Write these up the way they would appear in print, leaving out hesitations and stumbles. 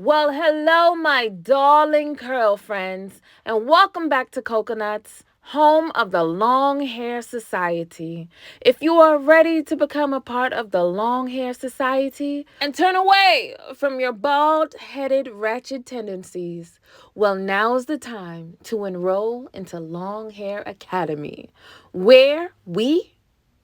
Well, hello, my darling curl friends, and welcome back to Cocaknotz, home of the Long Hair Society. If you are ready to become a part of the Long Hair Society and turn away from your bald headed ratchet tendencies, well, now's the time to enroll into Long Hair Academy, where we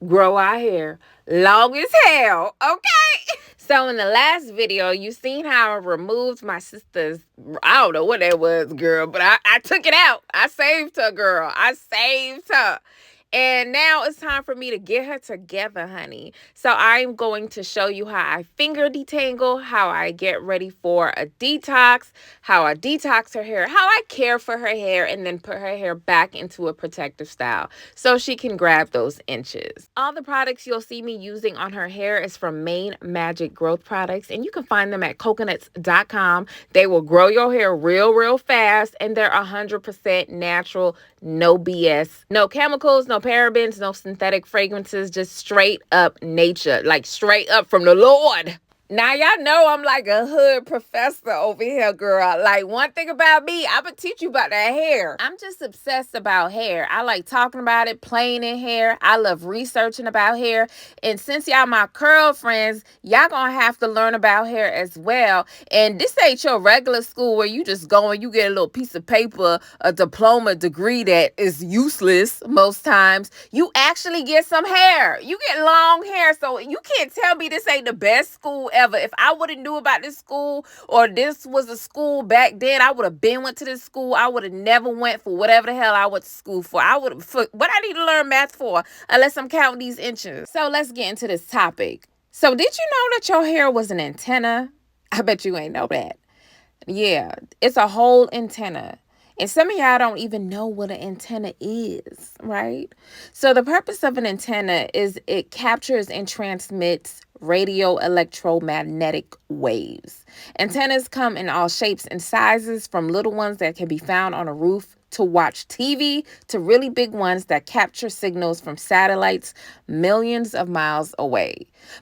grow our hair long as hell, okay? So in the last video, you seen how I removed my sister's, I don't know what that was, girl, but I took it out. I saved her, girl. I saved her. And now it's time for me to get her together, honey. So I'm going to show you how I finger detangle, how I get ready for a detox, how I detox her hair, how I care for her hair, and then put her hair back into a protective style so she can grab those inches. All the products you'll see me using on her hair is from Main Magic Growth Products, and you can find them at cocaknotz.com. They will grow your hair real fast, and they're 100% natural, no BS, no chemicals, no parabens, no synthetic fragrances, just straight up nature, like straight up from the Lord. Now, y'all know I'm like a hood professor over here, girl. Like, one thing about me, I'm going to teach you about that hair. I'm just obsessed about hair. I like talking about it, playing in hair. I love researching about hair. And since y'all my curl friends, y'all going to have to learn about hair as well. And this ain't your regular school where you just go and you get a little piece of paper, a diploma degree that is useless most times. You actually get some hair. You get long hair. So you can't tell me this ain't the best school ever. If I would have knew about this school, or this was a school back then, I would have went to this school. I would have never went for whatever the hell I went to school for. I would have, what I need to learn math for, unless I'm counting these inches. So let's get into this topic. So did you know that your hair was an antenna? I bet you ain't know that. Yeah, it's a whole antenna. And some of y'all don't even know what an antenna is, right? So the purpose of an antenna is it captures and transmits radio electromagnetic waves. Antennas come in all shapes and sizes, from little ones that can be found on a roof to watch TV to really big ones that capture signals from satellites millions of miles away.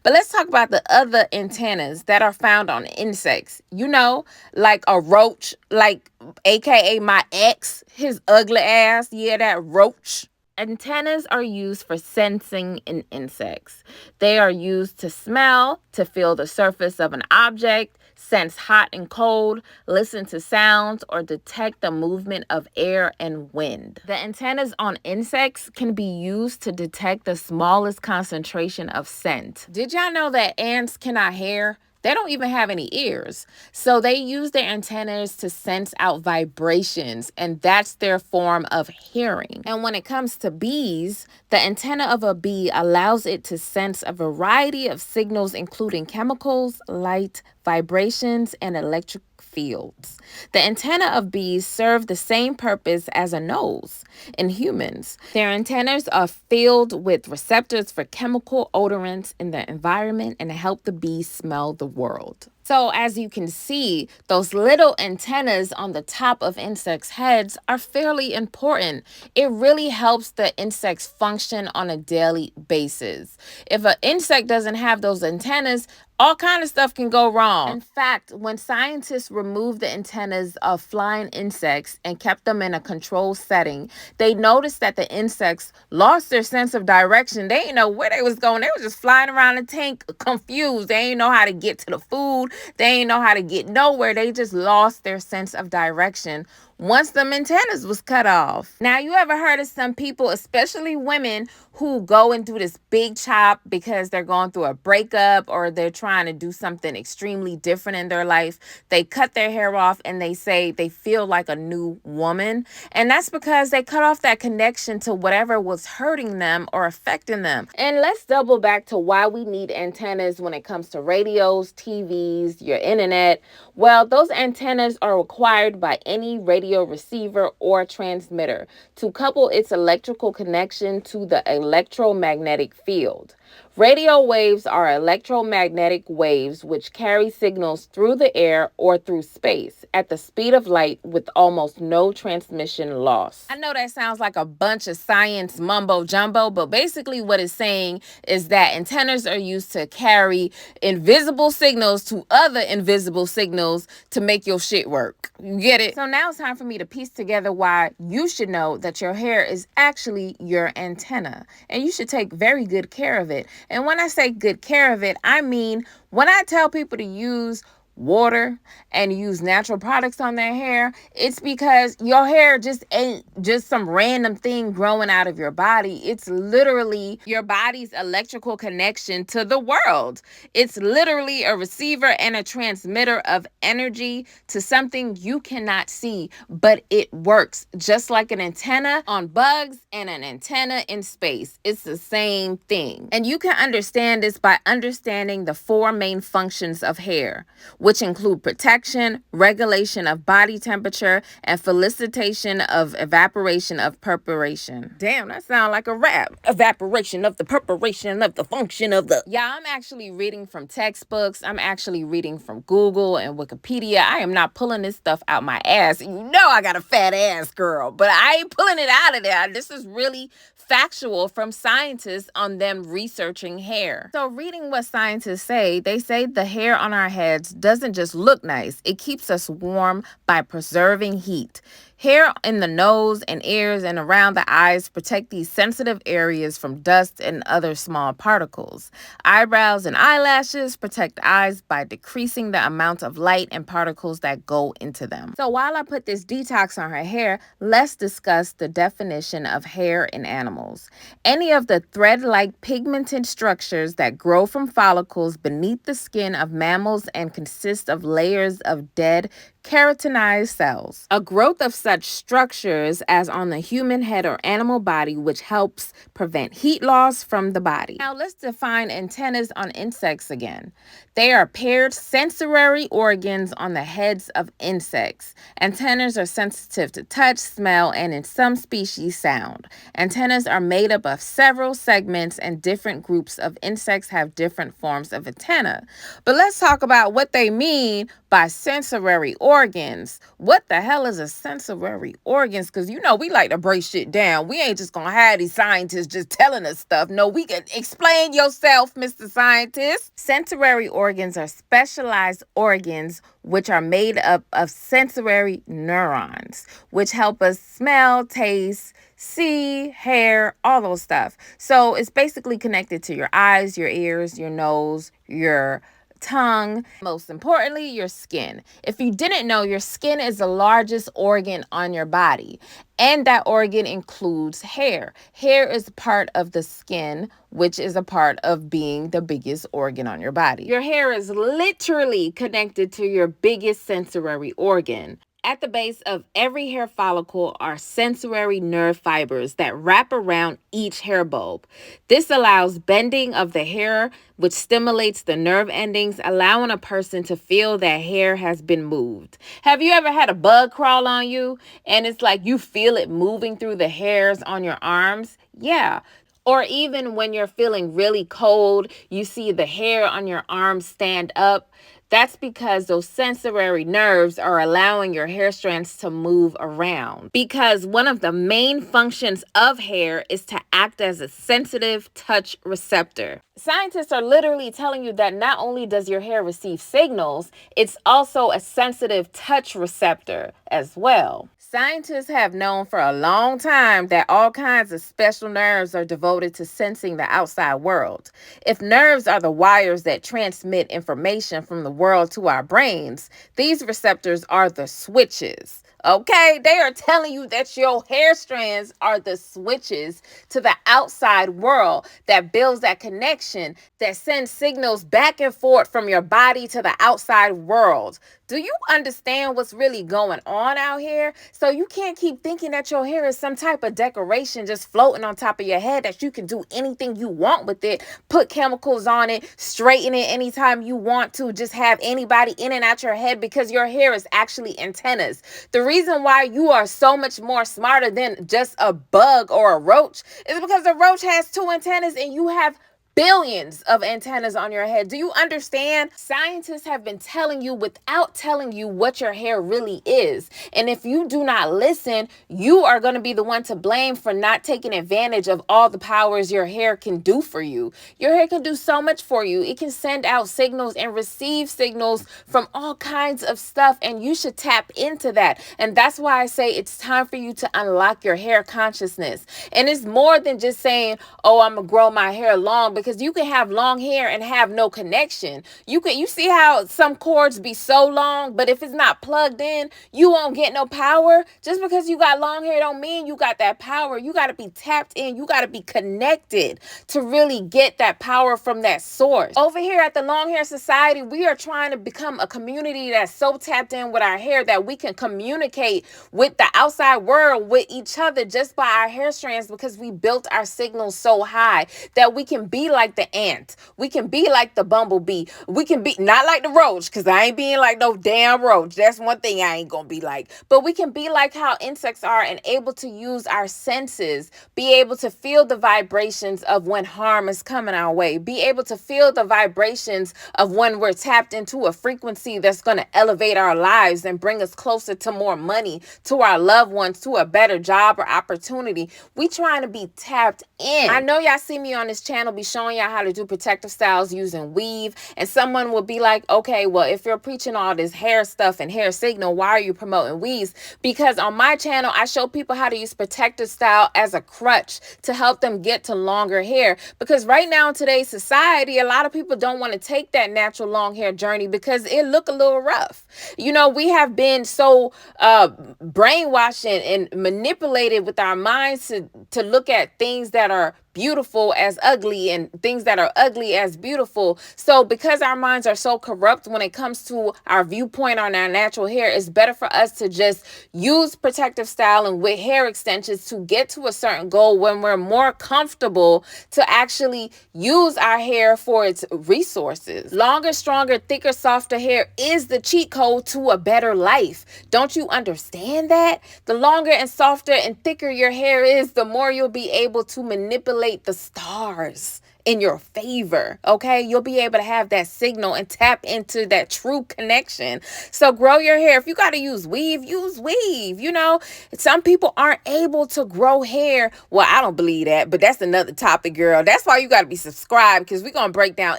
But let's talk about the other antennas that are found on insects. You know, like a roach, like AKA my ex, his ugly ass. Yeah, that roach. Antennas are used for sensing in insects. They are used to smell, to feel the surface of an object, sense hot and cold, listen to sounds, or detect the movement of air and wind. The antennas on insects can be used to detect the smallest concentration of scent. Did y'all know that ants cannot hear? They don't even have any ears. So they use their antennas to sense out vibrations, and that's their form of hearing. And when it comes to bees, the antenna of a bee allows it to sense a variety of signals, including chemicals, light, vibrations, and electric fields. The antenna of bees serve the same purpose as a nose in humans. Their antennas are filled with receptors for chemical odorants in the environment and help the bees smell the world. So as you can see, those little antennas on the top of insects' heads are fairly important. It really helps the insects function on a daily basis. If an insect doesn't have those antennas, all kind of stuff can go wrong. In fact, when scientists removed the antennas of flying insects and kept them in a controlled setting, they noticed that the insects lost their sense of direction. They didn't know where they was going. They were just flying around the tank confused. They didn't know how to get to the food. They didn't know how to get nowhere. They just lost their sense of direction once the antennas was cut off. Now, you ever heard of some people, especially women, who go and do this big chop because they're going through a breakup or they're trying to do something extremely different in their life? They cut their hair off and they say they feel like a new woman. And that's because they cut off that connection to whatever was hurting them or affecting them. And let's double back to why we need antennas when it comes to radios, TVs, your internet. Well, those antennas are required by any radio receiver or transmitter to couple its electrical connection to the electromagnetic field. Radio waves are electromagnetic waves which carry signals through the air or through space at the speed of light with almost no transmission loss. I know that sounds like a bunch of science mumbo jumbo, but basically what it's saying is that antennas are used to carry invisible signals to other invisible signals to make your shit work. You get it? So now it's time for me to piece together why you should know that your hair is actually your antenna, and you should take very good care of it. And when I say good care of it, I mean when I tell people to use water and use natural products on their hair, it's because your hair just ain't just some random thing growing out of your body. It's literally your body's electrical connection to the world. It's literally a receiver and a transmitter of energy to something you cannot see, but it works just like an antenna on bugs and an antenna in space. It's the same thing. And you can understand this by understanding the four main functions of hair, which include protection, regulation of body temperature, and felicitation of evaporation of perspiration. Damn, that sounds like a rap. Evaporation of the perspiration of the function of the... Yeah, I'm actually reading from textbooks. I'm actually reading from Google and Wikipedia. I am not pulling this stuff out my ass. You know I got a fat ass, girl, but I ain't pulling it out of there. This is really factual from scientists on them researching hair. So reading what scientists say, they say the hair on our heads doesn't just look nice. It keeps us warm by preserving heat. Hair in the nose and ears and around the eyes protect these sensitive areas from dust and other small particles. Eyebrows and eyelashes protect eyes by decreasing the amount of light and particles that go into them. So while I put this detox on her hair, let's discuss the definition of hair in animals. Any of the thread-like pigmented structures that grow from follicles beneath the skin of mammals and consist of layers of dead keratinized cells. A growth of such structures as on the human head or animal body, which helps prevent heat loss from the body. Now let's define antennas on insects again. They are paired sensory organs on the heads of insects. Antennas are sensitive to touch, smell, and in some species, sound. Antennas are made up of several segments, and different groups of insects have different forms of antenna. But let's talk about what they mean by sensory organs. What the hell is a sensory organs? Because you know we like to break shit down. We ain't just gonna have these scientists just telling us stuff. No, we can explain yourself, Mr. Scientist. Sensory organs are specialized organs which are made up of sensory neurons, which help us smell, taste, see, hair, all those stuff. So it's basically connected to your eyes, your ears, your nose, your tongue, most importantly, your skin. If you didn't know, your skin is the largest organ on your body, and that organ includes hair. Hair is part of the skin, which is a part of being the biggest organ on your body. Your hair is literally connected to your biggest sensory organ. At the base of every hair follicle are sensory nerve fibers that wrap around each hair bulb. This allows bending of the hair, which stimulates the nerve endings, allowing a person to feel that hair has been moved. Have you ever had a bug crawl on you and it's like you feel it moving through the hairs on your arms? Yeah. Or even when you're feeling really cold, you see the hair on your arms stand up. That's because those sensory nerves are allowing your hair strands to move around. Because one of the main functions of hair is to act as a sensitive touch receptor. Scientists are literally telling you that not only does your hair receive signals, it's also a sensitive touch receptor as well. Scientists have known for a long time that all kinds of special nerves are devoted to sensing the outside world. If nerves are the wires that transmit information from the world to our brains, these receptors are the switches. Okay, they are telling you that your hair strands are the switches to the outside world that builds that connection, that sends signals back and forth from your body to the outside world. Do you understand what's really going on out here? So you can't keep thinking that your hair is some type of decoration just floating on top of your head, that you can do anything you want with it, put chemicals on it, straighten it anytime you want to, just have anybody in and out your head, because your hair is actually antennas. The reason why you are so much more smarter than just a bug or a roach is because the roach has two antennas and you have billions of antennas on your head. Do you understand? Scientists have been telling you without telling you what your hair really is. And if you do not listen, you are going to be the one to blame for not taking advantage of all the powers your hair can do for you. Your hair can do so much for you. It can send out signals and receive signals from all kinds of stuff, and you should tap into that. And that's why I say it's time for you to unlock your hair consciousness. And it's more than just saying, oh, I'm gonna grow my hair long, because you can have long hair and have no connection. You see how some cords be so long, but if it's not plugged in, you won't get no power. Just because you got long hair don't mean you got that power. You got to be tapped in. You got to be connected to really get that power from that source. Over here at the Long Hair Society, we are trying to become a community that's so tapped in with our hair that we can communicate with the outside world, with each other, just by our hair strands, because we built our signals so high that we can be like the ant. We can be like the bumblebee. We can be not like the roach, because I ain't being like no damn roach. That's one thing I ain't gonna be like. But we can be like how insects are, and able to use our senses, be able to feel the vibrations of when harm is coming our way, be able to feel the vibrations of when we're tapped into a frequency that's going to elevate our lives and bring us closer to more money, to our loved ones, to a better job or opportunity. We trying to be tapped in. I know y'all see me on this channel be showing y'all how to do protective styles using weave, and someone will be like, okay, well, if you're preaching all this hair stuff and hair signal, why are you promoting weaves? Because on my channel, I show people how to use protective style as a crutch to help them get to longer hair. Because right now in today's society, a lot of people don't want to take that natural long hair journey because it look a little rough. You know, we have been so brainwashed and manipulated with our minds to look at things that are beautiful as ugly and things that are ugly as beautiful. So because our minds are so corrupt when it comes to our viewpoint on our natural hair, it's better for us to just use protective styling with hair extensions to get to a certain goal when we're more comfortable to actually use our hair for its resources. Longer, stronger, thicker, softer hair is the cheat code to a better life. Don't you understand that? The longer and softer and thicker your hair is, the more you'll be able to manipulate the stars in your favor. Okay, you'll be able to have that signal and tap into that true connection. So grow your hair. If you got to use weave, use weave. You know, some people aren't able to grow hair. Well, I don't believe that, but that's another topic, girl. That's why you got to be subscribed, because we're gonna break down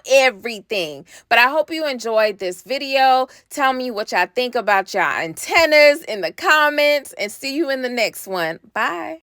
everything. But I hope you enjoyed this video. Tell me what y'all think about y'all antennas in the comments, and see you in the next one. Bye.